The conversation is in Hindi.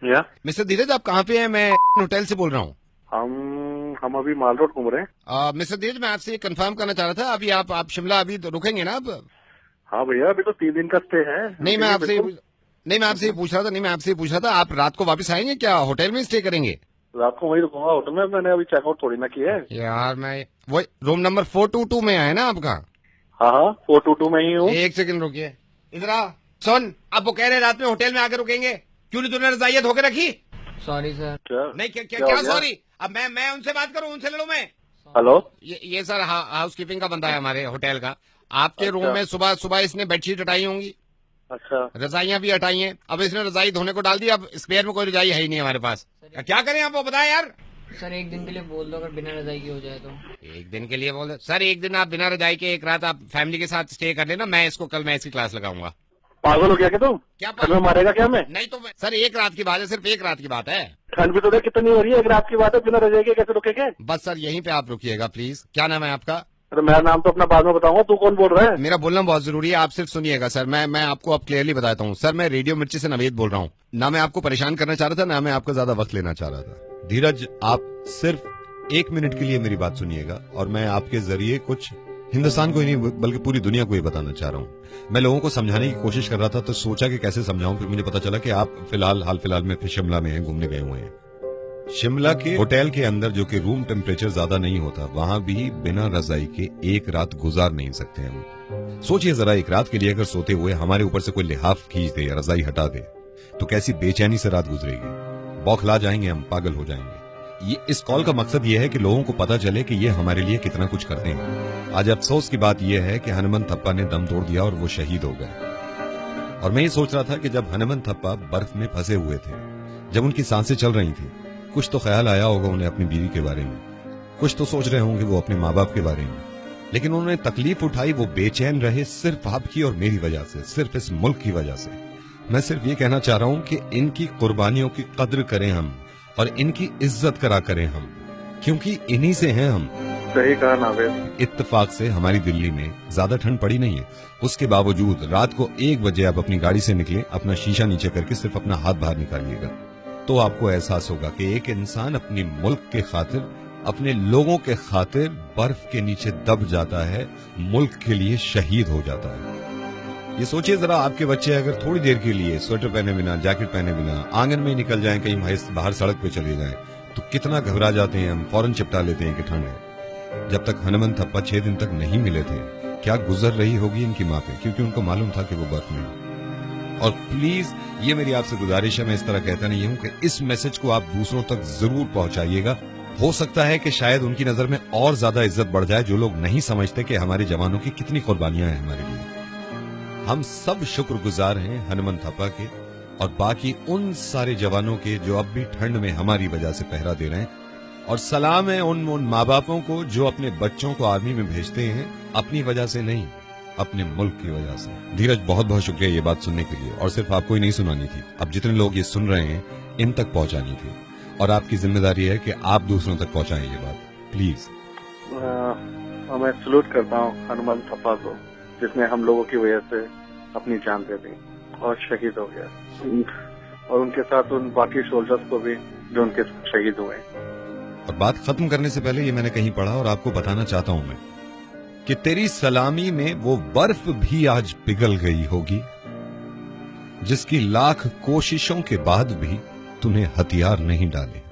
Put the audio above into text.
या मिस्टर धीरज, आप कहाँ पे हैं? मैं होटल से बोल रहा हूँ। हम अभी माल रोड घूम रहे हैं। मिस्टर धीरज, मैं आपसे कंफर्म करना चाह रहा था, अभी आप शिमला अभी तो रुकेंगे ना अब? हाँ भैया, अभी तो 3 दिन का स्टे है। नहीं, मैं आपसे बिल्कुल। नहीं, मैं आपसे ये पूछ रहा था। नहीं, मैं आपसे ये पूछ रहा था, आप रात को वापस आएंगे क्या? होटल में स्टे करेंगे? रात को वहीं रुकूंगा होटल में। मैंने अभी चेकआउट थोड़ी ना किया है। यार, मैं वो रूम नंबर 422 में है ना आपका? हाँ हाँ, 422 में ही हूँ। एक सेकंड रुकिए, इधर आ। सुन, अब वो कह रहे हैं रात में होटल में आकर रुकेंगे। क्यों नहीं तूने रजाइयाँ धोके रखी? Sorry sir. क्या नहीं, क्या क्या, क्या क्या हो गया? सॉरी? अब मैं उनसे बात करूं, उनसे लड़ूं मैं? हेलो। ये सर हाउस कीपिंग का बंदा है हमारे होटल का। आपके अच्छा। रूम में सुबह सुबह इसने बेडशीट हटाई होंगी, अच्छा। रजाइयां भी हटाई हैं। अब इसने रजाई धोने को डाल दी, अब स्पेयर में कोई रजाई है ही नहीं हमारे पास। क्या करें आप, वो बताएं यार। सर एक दिन के लिए बोल दो, अगर बिना रजाई की हो जाए तो। एक दिन के लिए बोल सर, एक दिन आप बिना रजाई के एक रात आप फैमिली के साथ स्टे कर लेना। मैं इसको कल मैं इसकी क्लास लगाऊंगा। पागल हो गया क्या तुम? क्या घर में मारेगा क्या हमें? नहीं तो सर, एक रात की बात है, सिर्फ एक रात की बात है। ठंड भी तो देख कितनी हो रही है। एक रात की बात है, बिना रजाई के कैसे रुकेंगे? बस सर, यहीं पे आप रुकिएगा प्लीज। क्या नाम है आपका? अरे मेरा नाम तो अपना बाद में बताऊंगा। तू कौन बोल रहा है? मेरा बोलना बहुत जरूरी है, आप सिर्फ सुनिएगा सर। मैं आपको अब क्लियरली बताता हूँ सर। मैं रेडियो मिर्ची से नवेद बोल रहा हूँ। ना मैं आपको परेशान करना चाह रहा था, ना मैं आपका ज्यादा वक्त लेना चाह रहा था। धीरज, आप सिर्फ 1 मिनट के लिए मेरी बात सुनिएगा, और मैं आपके जरिए कुछ हिंदुस्तान को ही नहीं बल्कि पूरी दुनिया को ही बताना चाह रहा हूँ। मैं लोगों को समझाने की कोशिश कर रहा था, तो सोचा कि कैसे समझाऊं। फिर मुझे पता चला कि आप हाल फिलहाल में फिर शिमला में हैं, घूमने गए हुए हैं। शिमला के होटल के अंदर, जो कि रूम टेम्परेचर ज्यादा नहीं होता, वहां भी बिना रजाई के एक रात गुजार नहीं सकते हम। सोचिए जरा, एक रात के लिए अगर सोते हुए हमारे ऊपर से कोई लिहाफ खींच दे या रजाई हटा दे, तो कैसी बेचैनी से रात गुजरेगी। बौखला जाएंगे हम, पागल हो जाएंगे। ये इस कॉल का मकसद ये है कि लोगों को पता चले कि ये हमारे लिए कितना कुछ करते हैं। आज अफसोस की बात यह है कि हनुमंत थप्पा ने दम तोड़ दिया और वो शहीद हो गए। और मैं ये सोच रहा था कि जब हनुमंत थप्पा बर्फ में फंसे हुए थे, जब उनकी सांसें चल रही थी, कुछ तो ख्याल आया होगा उन्हें अपनी बीवी के बारे में, कुछ तो सोच रहे होंगे वो अपने माँ बाप के बारे में। लेकिन उन्होंने तकलीफ उठाई, वो बेचैन रहे सिर्फ आपकी और मेरी वजह से, सिर्फ इस मुल्क की वजह से। मैं सिर्फ ये कहना चाह रहा हूं कि इनकी कुर्बानियों की कद्र करें हम, और इनकी इज्जत करा करें हम, क्योंकि इन्हीं से हैं हम। सही कहा नावेद। इत्तेफाक से हमारी दिल्ली में ज्यादा ठंड पड़ी नहीं है, उसके बावजूद रात को 1 बजे आप अपनी गाड़ी से निकले, अपना शीशा नीचे करके सिर्फ अपना हाथ बाहर निकालिएगा, तो आपको एहसास होगा कि एक इंसान अपनी मुल्क के खातिर, अपने लोगों के खातिर बर्फ के नीचे दब जाता है, मुल्क के लिए शहीद हो जाता है। ये सोचिए जरा, आपके बच्चे अगर थोड़ी देर के लिए स्वेटर पहने बिना, जैकेट पहने बिना आंगन में निकल जाएं, कहीं बाहर सड़क पे चले जाएं, तो कितना घबरा जाते हैं हम, फौरन चिपटा लेते हैं कि ठंड है। जब तक हनुमंत थप्पा 6 दिन तक नहीं मिले थे, क्या गुजर रही होगी इनकी माँ पे, क्योंकि उनको मालूम था कि वो बर्फ में। और प्लीज, ये मेरी आपसे गुजारिश है, मैं इस तरह कहता नहीं हूं, कि इस मैसेज को आप दूसरों तक जरूर पहुंचाइएगा। हो सकता है कि शायद उनकी नजर में और ज्यादा इज्जत बढ़ जाए, जो लोग नहीं समझते कि हमारे जवानों की कितनी कुर्बानियां हैं हमारे लिए। हम सब शुक्रगुजार हैं हनुमंत थप्पा के और बाकी उन सारे जवानों के जो अब भी ठंड में हमारी वजह से पहरा दे रहे हैं। और सलाम है उन माँ बापों को जो अपने बच्चों को आर्मी में भेजते हैं, अपनी वजह से नहीं, अपने मुल्क की वजह से। धीरज, बहुत बहुत शुक्रिया ये बात सुनने के लिए, और सिर्फ आपको ही नहीं सुनानी थी, अब जितने लोग ये सुन रहे हैं इन तक पहुंचानी थी, और आपकी जिम्मेदारी है कि आप दूसरों तक पहुंचाएं ये बात, प्लीज। मैं सलूट करता हूँ हनुमंत थप्पा को, जिसने हम लोगों की वजह से अपनी जान दे दी और शहीद हो गया, और उनके साथ उन बाकी सोल्जर्स को भी जो उनके शहीद हुए। और बात खत्म करने से पहले ये मैंने कहीं पढ़ा और आपको बताना चाहता हूं मैं, कि तेरी सलामी में वो बर्फ भी आज पिघल गई होगी, जिसकी लाख कोशिशों के बाद भी तूने हथियार नहीं डाले।